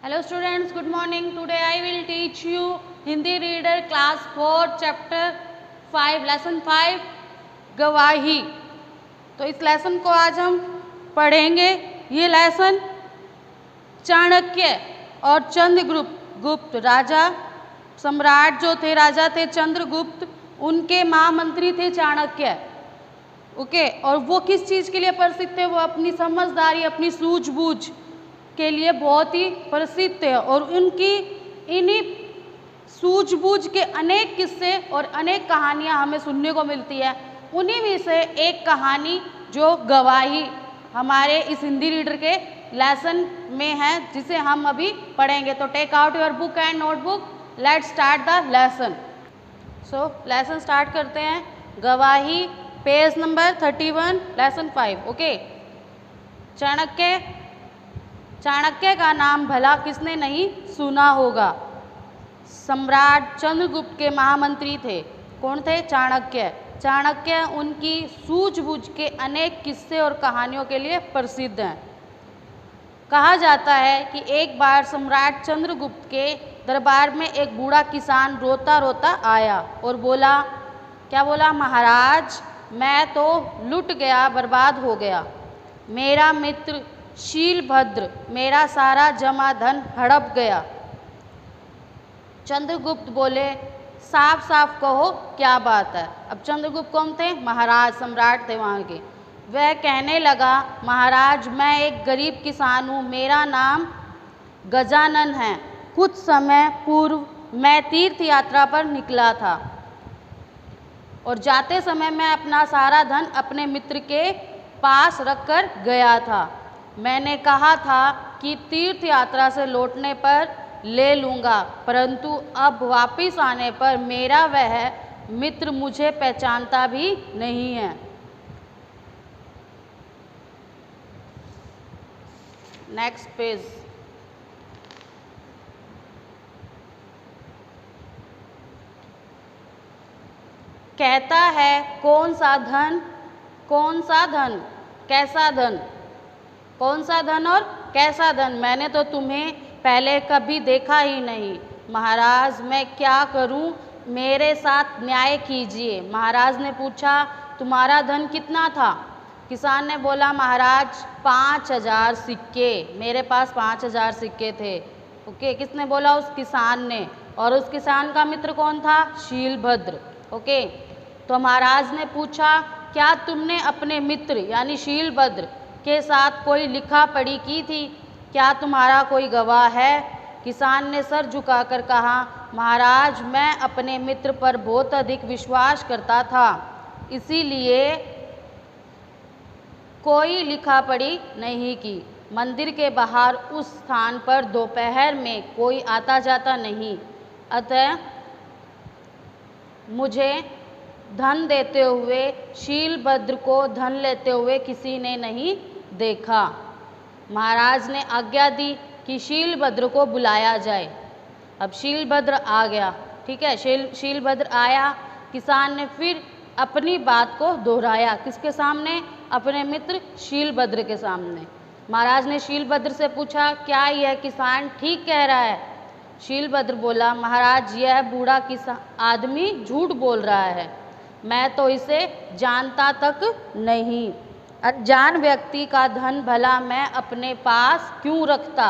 Hello students, good morning. Today I will teach you Hindi Reader Class 4 Chapter 5 Lesson 5 गवाही। तो इस lesson को आज हम पढ़ेंगे। ये लेसन चाणक्य और चंद्रगुप्त राजा सम्राट जो थे, राजा थे चंद्रगुप्त, उनके महामंत्री थे चाणक्य। ओके, और वो किस चीज़ के लिए प्रसिद्ध थे? वो अपनी समझदारी, अपनी सूझबूझ के लिए बहुत ही प्रसिद्ध थे। और उनकी इन्हीं सूझबूझ के अनेक किस्से और अनेक कहानियाँ हमें सुनने को मिलती है। उन्हीं में से एक कहानी जो गवाही हमारे इस हिंदी रीडर के लेसन में है, जिसे हम अभी पढ़ेंगे। तो take out your book and notebook, let's start the lesson. So lesson start करते हैं। गवाही, page number 31, lesson 5। Okay, Chanakya का नाम भला किसने नहीं सुना होगा। सम्राट चंद्रगुप्त के महामंत्री थे। कौन थे? चाणक्य उनकी सूझबूझ के अनेक किस्से और कहानियों के लिए प्रसिद्ध हैं। कहा जाता है कि एक बार सम्राट चंद्रगुप्त के दरबार में एक बूढ़ा किसान रोता रोता आया और बोला, क्या बोला? महाराज, मैं तो लुट गया, बर्बाद हो गया। मेरा मित्र शीलभद्र मेरा सारा जमा धन हड़प गया। चंद्रगुप्त बोले, साफ साफ कहो क्या बात है। अब चंद्रगुप्त कौन थे? महाराज, सम्राट थे वहाँ के। वह कहने लगा, महाराज, मैं एक गरीब किसान हूँ, मेरा नाम गजानन है। कुछ समय पूर्व मैं तीर्थ यात्रा पर निकला था और जाते समय मैं अपना सारा धन अपने मित्र के पास रखकर गया था। मैंने कहा था कि तीर्थ यात्रा से लौटने पर ले लूँगा, परंतु अब वापस आने पर मेरा वह मित्र मुझे पहचानता भी नहीं है। Next page. कहता है, कौन सा धन, कैसा धन, कौन सा धन और कैसा धन? मैंने तो तुम्हें पहले कभी देखा ही नहीं। महाराज, मैं क्या करूं? मेरे साथ न्याय कीजिए। महाराज ने पूछा, तुम्हारा धन कितना था? किसान ने बोला, महाराज 5000 सिक्के, मेरे पास 5000 सिक्के थे। ओके, किसने बोला? उस किसान ने। और उस किसान का मित्र कौन था? शीलभद्र। ओके, तो महाराज ने पूछा, क्या तुमने अपने मित्र यानी शीलभद्र के साथ कोई लिखा पढ़ी की थी? क्या तुम्हारा कोई गवाह है? किसान ने सर झुकाकर कहा, महाराज, मैं अपने मित्र पर बहुत अधिक विश्वास करता था, इसीलिए कोई लिखा पढ़ी नहीं की। मंदिर के बाहर उस स्थान पर दोपहर में कोई आता जाता नहीं, अतः मुझे धन देते हुए शीलभद्र को धन लेते हुए किसी ने नहीं देखा। महाराज ने आज्ञा दी कि शीलभद्र को बुलाया जाए। अब शीलभद्र आ गया। ठीक है, शीलभद्र आया। किसान ने फिर अपनी बात को दोहराया। किसके सामने? अपने मित्र शीलभद्र के सामने। महाराज ने शीलभद्र से पूछा, क्या यह किसान ठीक कह रहा है? शीलभद्र बोला, महाराज, यह बूढ़ा आदमी झूठ बोल रहा है। मैं तो इसे जानता तक नहीं। अनजान व्यक्ति का धन भला मैं अपने पास क्यों रखता,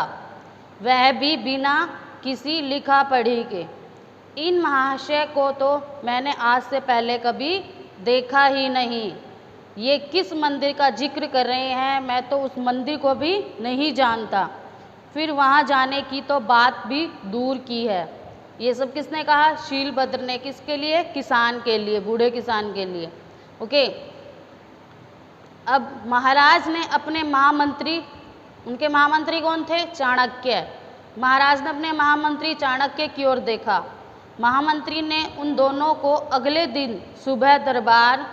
वह भी बिना किसी लिखा पढ़ी के। इन महाशय को तो मैंने आज से पहले कभी देखा ही नहीं। ये किस मंदिर का जिक्र कर रहे हैं? मैं तो उस मंदिर को भी नहीं जानता, फिर वहाँ जाने की तो बात भी दूर की है। ये सब किसने कहा? शीलभद्र ने। किसके लिए? किसान के लिए, बूढ़े किसान के लिए। ओके, अब महाराज ने अपने महामंत्री, उनके महामंत्री कौन थे? चाणक्य। महाराज ने अपने महामंत्री चाणक्य की ओर देखा। महामंत्री ने उन दोनों को अगले दिन सुबह दरबार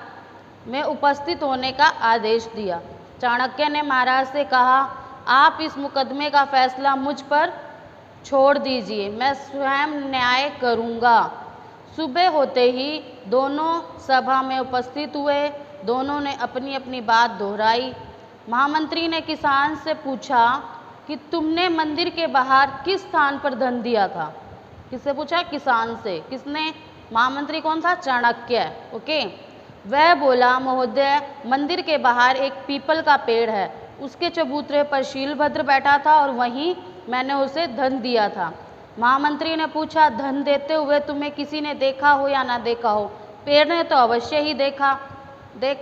में उपस्थित होने का आदेश दिया। चाणक्य ने महाराज से कहा, आप इस मुकदमे का फैसला मुझ पर छोड़ दीजिए, मैं स्वयं न्याय करूँगा। सुबह होते ही दोनों सभा में उपस्थित हुए। दोनों ने अपनी अपनी बात दोहराई। महामंत्री ने किसान से पूछा कि तुमने मंदिर के बाहर किस स्थान पर धन दिया था। किससे पूछा? किसान से। किसने? महामंत्री कौन था? चाणक्य। ओके। वह बोला, महोदय मंदिर के बाहर एक पीपल का पेड़ है, उसके चबूतरे पर शीलभद्र बैठा था और वहीं मैंने उसे धन दिया था। महामंत्री ने पूछा, धन देते हुए तुम्हें किसी ने देखा हो या ना देखा हो? पेड़ ने तो अवश्य ही देखा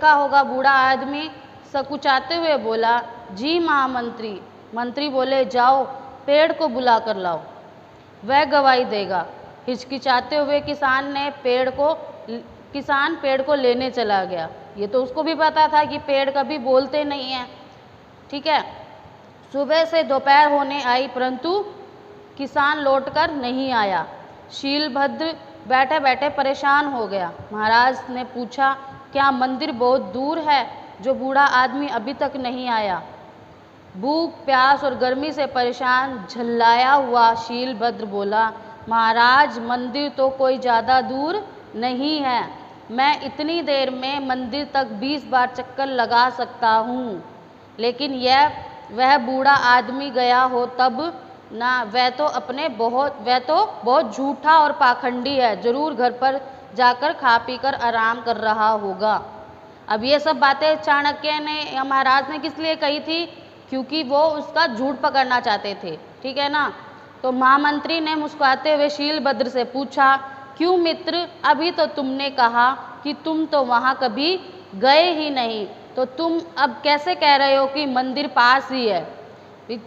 होगा। बूढ़ा आदमी सकुचाते हुए बोला, जी महामंत्री। मंत्री बोले, जाओ पेड़ को बुला कर लाओ, वह गवाही देगा। हिचकिचाते हुए किसान पेड़ को लेने चला गया। ये तो उसको भी पता था कि पेड़ कभी बोलते नहीं हैं, ठीक है। सुबह से दोपहर होने आई परंतु किसान लौटकर नहीं आया। शीलभद्र बैठे बैठे परेशान हो गया। महाराज ने पूछा, क्या मंदिर बहुत दूर है जो बूढ़ा आदमी अभी तक नहीं आया? भूख, प्यास और गर्मी से परेशान झल्लाया हुआ शीलभद्र बोला, महाराज मंदिर तो कोई ज़्यादा दूर नहीं है, मैं इतनी देर में मंदिर तक 20 बार चक्कर लगा सकता हूँ, लेकिन वह बूढ़ा आदमी गया हो तब ना। वह तो बहुत झूठा और पाखंडी है, जरूर घर पर जाकर खा पी कर आराम कर रहा होगा। अब ये सब बातें चाणक्य ने या महाराज ने किस लिए कही थी? क्योंकि वो उसका झूठ पकड़ना चाहते थे, ठीक है ना। तो महामंत्री ने मुस्कुराते हुए शीलभद्र से पूछा, क्यों मित्र, अभी तो तुमने कहा कि तुम तो वहाँ कभी गए ही नहीं, तो तुम अब कैसे कह रहे हो कि मंदिर पास ही है?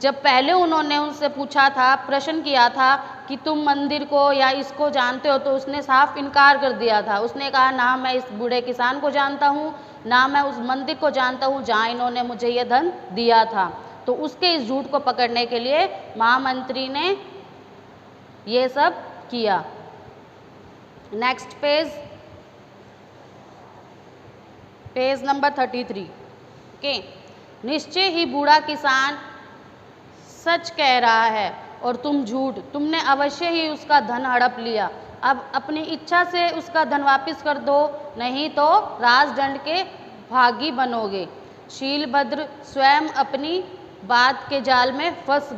जब पहले उन्होंने उनसे पूछा था, प्रश्न किया था कि तुम मंदिर को या इसको जानते हो, तो उसने साफ इनकार कर दिया था। उसने कहा, ना मैं इस बूढ़े किसान को जानता हूँ, ना मैं उस मंदिर को जानता हूँ जहाँ इन्होंने मुझे ये धन दिया था। तो उसके इस झूठ को पकड़ने के लिए महामंत्री ने ये सब किया। Next page number 33। ओके। निश्चय ही बूढ़ा किसान सच कह रहा है और तुम झूठ। तुमने अवश्य ही उसका धन हड़प लिया। अब अपनी इच्छा से उसका धन वापस कर दो, नहीं तो राजदंड के भागी बनोगे। शीलभद्र स्वयं अपनी बात के जाल में फंस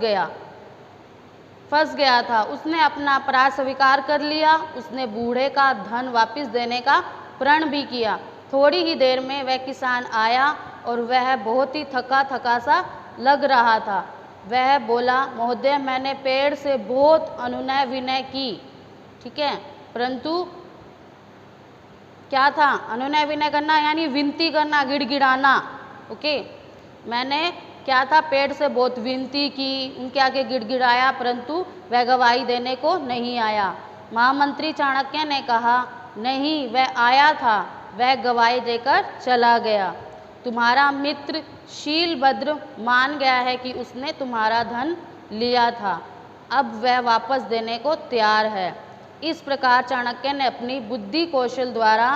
गया था। उसने अपना अपराध स्वीकार कर लिया। उसने बूढ़े का धन वापस देने का प्रण भी किया। थोड़ी ही देर में वह किसान आया और वह बहुत ही थका सा लग रहा था। वह बोला, महोदय मैंने पेड़ से बहुत अनुनय विनय की, ठीक है, परंतु क्या था? अनुनय विनय करना यानी विनती करना, गिड़गिड़ाना। ओके। मैंने क्या था? पेड़ से बहुत विनती की, उनके आगे गिड़गिड़ाया, परंतु वह गवाही देने को नहीं आया। महामंत्री चाणक्य ने कहा, नहीं, वह आया था, वह गवाही देकर चला गया। तुम्हारा मित्र शीलभद्र मान गया है कि उसने तुम्हारा धन लिया था, अब वह वापस देने को तैयार है। इस प्रकार चाणक्य ने अपनी बुद्धि कौशल द्वारा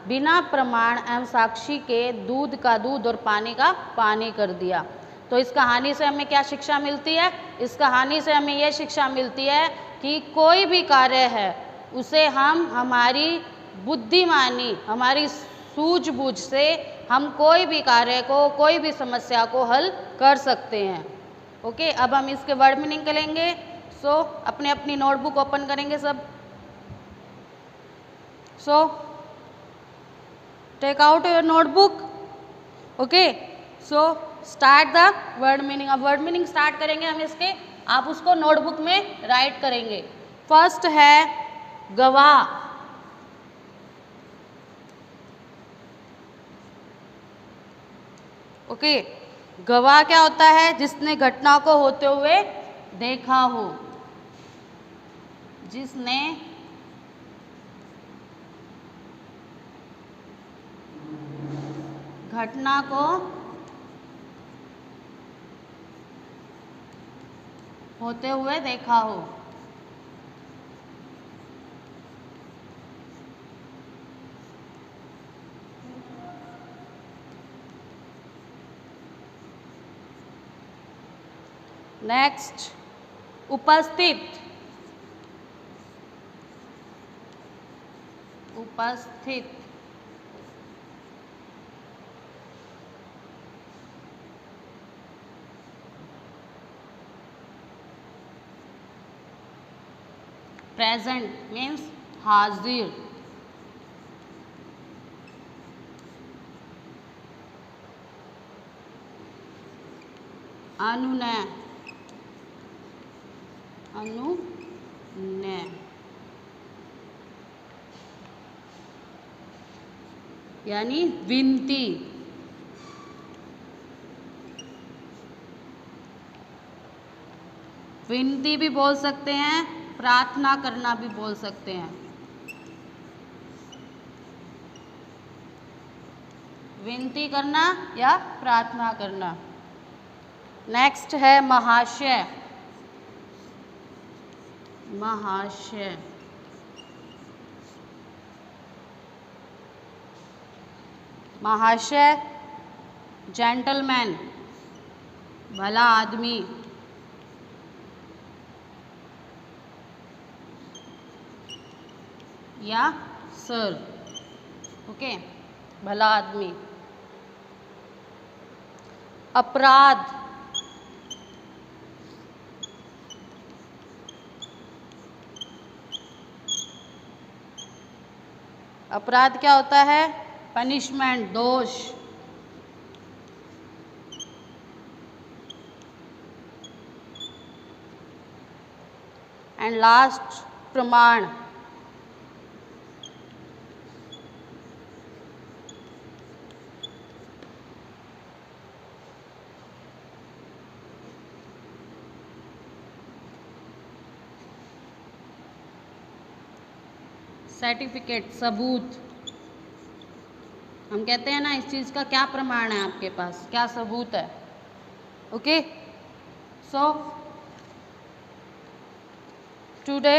बिना प्रमाण एवं साक्षी के दूध का दूध और पानी का पानी कर दिया। तो इस कहानी से हमें क्या शिक्षा मिलती है? इस कहानी से हमें यह शिक्षा मिलती है कि कोई भी कार्य है उसे हम हमारी बुद्धिमानी, हमारी सूझबूझ से हम कोई भी कार्य को, कोई भी समस्या को हल कर सकते हैं। ओके। अब हम इसके वर्ड मीनिंग करेंगे। सो अपने अपनी नोटबुक ओपन करेंगे सब। So take out your notebook. Okay. So start the word meaning. अब वर्ड मीनिंग स्टार्ट करेंगे हम इसके, आप उसको नोटबुक में राइट करेंगे। फर्स्ट है गवाह। ओके। गवाह क्या होता है? जिसने घटना को होते हुए देखा हो, जिसने घटना को होते हुए देखा हो। नेक्स्ट, उपस्थित। उपस्थित। प्रेजेंट मीन्स हाजिर। अनुनय, अनुनय। यानी विनती। विनती भी बोल सकते हैं, प्रार्थना करना भी बोल सकते हैं। विनती करना या प्रार्थना करना। नेक्स्ट है महाशय। महाशय, महाशय जेंटलमैन, भला आदमी। या सर, ओके, भला आदमी। अपराध, अपराध क्या होता है? पनिशमेंट, दोष। एंड लास्ट प्रमाण। सर्टिफिकेट, सबूत। हम कहते हैं ना, इस चीज़ का क्या प्रमाण है आपके पास, क्या सबूत है। Okay, so today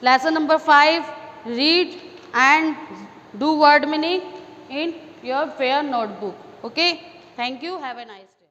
lesson number 5, read and do word meaning in your fair notebook. Okay, thank you, have a nice day.